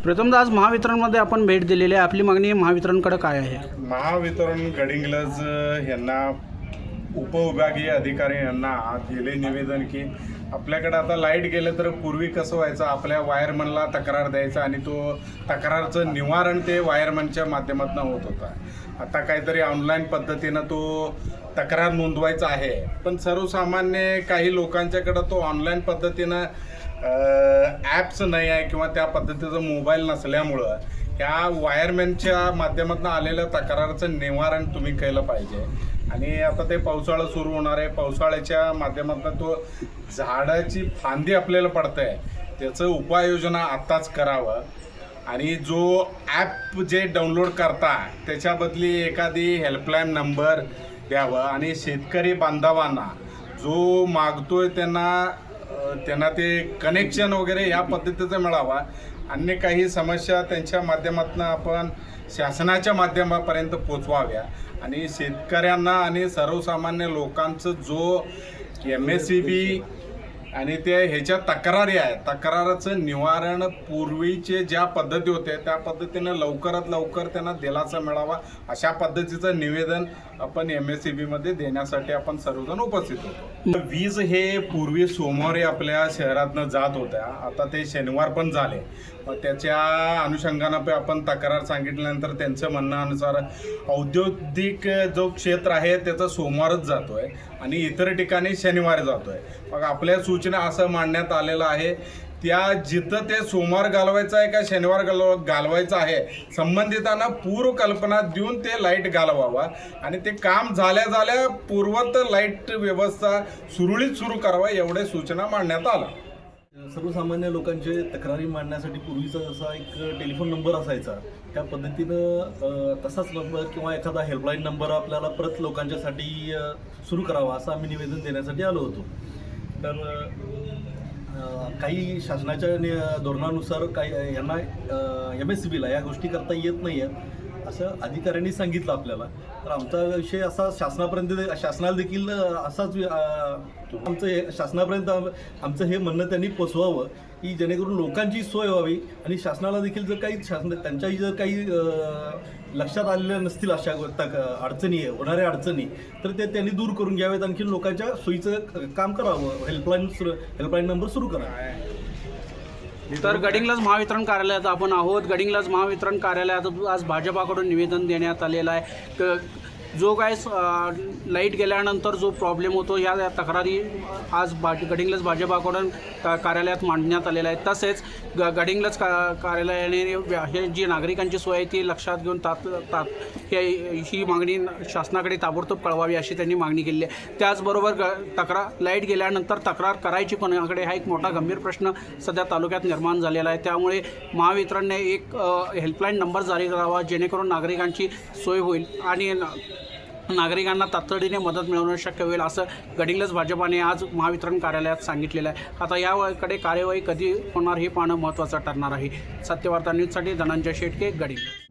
प्रथमतः आज महावितरणमध्ये आपण भेट दिलेली आहे. आपली मागणी महावितरणकडे काय आहे? महावितरण गडिंग्लज यांना उपविभागीय अधिकारी यांना दिले निवेदन की आपल्याकडे आता लाईट गेलं तर पूर्वी कसं व्हायचं, आपल्या वायरमनला तक्रार द्यायचा आणि तो तक्रारचं निवारण ते वायरमनच्या माध्यमातून होत होता. आता काहीतरी ऑनलाईन पद्धतीनं तो तक्रार नोंदवायचा आहे, पण सर्वसामान्य काही लोकांच्याकडं तो ऑनलाईन पद्धतीनं ॲप्स नाही आहे किंवा त्या पद्धतीचं मोबाईल नसल्यामुळं ह्या वायरमॅनच्या माध्यमातून आलेल्या तक्राराचं निवारण तुम्ही केलं पाहिजे. आणि आता ते पावसाळा सुरू होणार आहे, पावसाळ्याच्या माध्यमातून तो झाडाची फांदी आपल्याला पडत आहे त्याचं उपाययोजना आत्ताच करावं. आणि जो ॲप जे डाउनलोड करता त्याच्याबदली एखादी हेल्पलाईन नंबर द्यावं आणि शेतकरी बांधवांना जो मागतोय त्यांना ते कनेक्शन वगैरे या पद्धतीचं मिळावा. अन्य काही समस्या त्यांच्या माध्यमातून आपण शासनाच्या माध्यमापर्यंत पोचवाव्या आणि शेतकऱ्यांना आणि सर्वसामान्य लोकांचं जो MSEB आणि ते ह्याच्या तक्रारी आहे तक्राराचं निवारण पूर्वीचे ज्या पद्धती होते त्या पद्धतीनं लवकरात लवकर त्यांना दिलासा मिळावा अशा पद्धतीचं निवेदन आपण MSEBमध्ये देण्यासाठी आपण सर्वजण उपस्थित होतो. वीज हे पूर्वी सोमवारी आपल्या शहरातनं जात होत्या, आता ते शनिवार पण झाले. मग त्याच्या अनुषंगानं आपण तक्रार सांगितल्यानंतर त्यांचं म्हणण्यानुसार औद्योगिक जो क्षेत्र आहे त्याचा सोमवारच जातोय आणि इतर ठिकाणी शनिवारी जातोय. मग आपल्या सूचना असं मांडण्यात आलेलं आहे त्या जिथं ते सोमवार घालवायचं आहे का शनिवार घालवायचं आहे संबंधितांना पूर्वकल्पना देऊन ते लाईट घालवावा आणि ते काम झाल्या पूर्वत लाईट व्यवस्था सुरळीत सुरू करावा एवढे सूचना मांडण्यात आला. सर्वसामान्य लोकांचे तक्रारी मांडण्यासाठी पूर्वीचा जसा एक टेलिफोन नंबर असायचा त्या पद्धतीनं तसाच नंबर किंवा एखादा हेल्पलाईन नंबर आपल्याला परत लोकांच्यासाठी सुरू करावा असं आम्ही निवेदन देण्यासाठी आलो होतो. तर काही शासनाच्या धोरणानुसार काही यांना MSEBला या गोष्टी करता येत नाही आहेत असं अधिकाऱ्यांनी सांगितलं आपल्याला. तर आमचा विषय असा शासनाला देखील असाच शासनापर्यंत आमचं हे म्हणणं त्यांनी पोचवावं की जेणेकरून लोकांची सोय व्हावी आणि शासनाला देखील जर काही त्यांच्याही जर काही लक्षात आलेल्या नसतील अशा अडचणी होणाऱ्या अडचणी तर ते त्यांनी दूर करून घ्यावेत. आणखी लोकांच्या सोयीचं काम करावं, हेल्पलाईन नंबर सुरू करावा. तर गडिंग्लज महावितरण कार्यालयात आपण आहोत. गडिंग्लज महावितरण कार्यालयात आज भाजपाकडून निवेदन देण्यात आलेलं आहे. जो काय लाईट गेल्यानंतर जो प्रॉब्लेम होतो ह्या तक्रारी आज गडिंग्लज भाजपाकडून कार्यालयात मांडण्यात आलेला आहे. तसेच गडिंग्लज कार्यालयाने हे जी नागरिकांची सोय आहे ती लक्षात घेऊन ही मागणी शासनाकडे ताबडतोब कळवावी अशी त्यांनी मागणी केली आहे. त्याचबरोबर लाईट गेल्यानंतर तक्रार करायची कोणाकडे हा एक मोठा गंभीर प्रश्न सध्या तालुक्यात निर्माण झालेला आहे. त्यामुळे महावितरणने एक हेल्पलाईन नंबर जारी करावा जेणेकरून नागरिकांची सोय होईल आणि नागरिकांना तातडीने मदत मिळवणं शक्य होईल असं गडिंग्लज भाजपाने आज महावितरण कार्यालयात सांगितलेलं आहे. आता याकडे कार्यवाही कधी होणार हे पाहणं महत्त्वाचं ठरणार आहे. सत्यवार्ता न्यूजसाठी धनंजय शेटके, गडिंग्लज.